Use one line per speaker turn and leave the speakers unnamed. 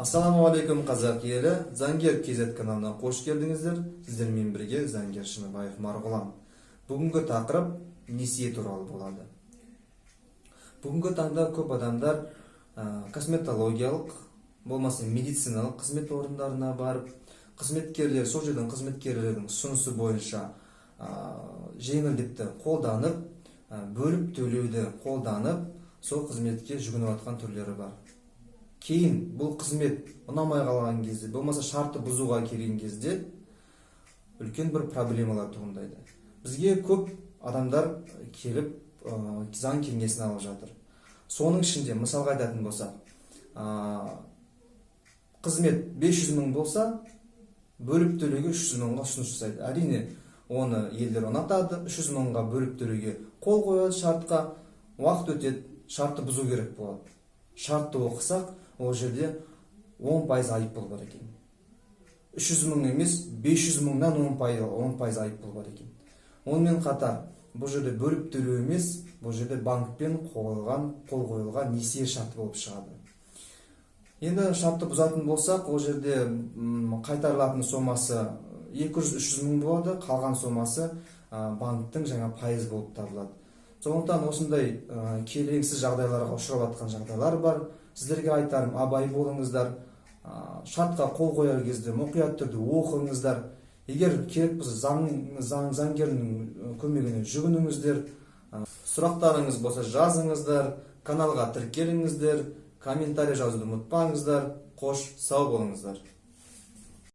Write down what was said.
Ассаламу алейкум қазақ елі, Заңгер KZ каналына қош келдіңіздер. Сіздермен бірге Заңгер Шыныбаев Марғұлан. Бүгінгі тақырып несие туралы болады. Бүгінгі таңда көп адамдар косметологиялық, болмаса медициналық қызмет орындарына барып, қызметкерлер, сол жердің қызметкерлердің ұсынысы бойынша жеңілдікті қолданып, бөліп төлеуді қолданып, сол қызметке жүгініп жатқан түрлері бар. Кейін бұл қызмет ұнамай қалған кезде, болмаса шартты бұзуға келген кезде үлкен бір проблемалар туындайды. Бізге көп адамдар келіп заң кеңесін алып жатыр. Соның ішінде мысалға айтатын болсақ, қызмет 500 мың болса, бөліп төлеуге 300 мыңға ұсыныс жасайды. Әрине, оны елдер ұнатады, 300 мыңға бөліп төлеуге қол қояды шартқа, уақыт өтеді, шартты бұзу керек болады. Шартты оқысақ, ол жерде 10% айыппұл бар екен. 300 мың емес, 500 мыңнан 10% айыппұл бар екен. Онымен қатар, бұл жерде бөліп төлеу емес, бұл жерде банкпен қол қойылған несие шарты болып шығады. Енді шартты бұзатын болсақ, ол жерде қайтарылатын сомасы 200-300 мың болады, қалған сомасы банктың жаңа пайыз болып табылады. Сондықтан осындай келеңсіз жағдайларға ұшырап жатқан жағдайлар бар. Сіздерге айтарым, абай болыңыздар, шартқа қол қояр кезде мұқият түрде оқыңыздар. Егер керек болса заңгердің көмегіне жүгініңіздер. Сұрақтарыңыз болса жазыңыздар, каналға тіркеліңіздер, комментарий жазуды ұмытпаңыздар. Қош, сау болыңыздар.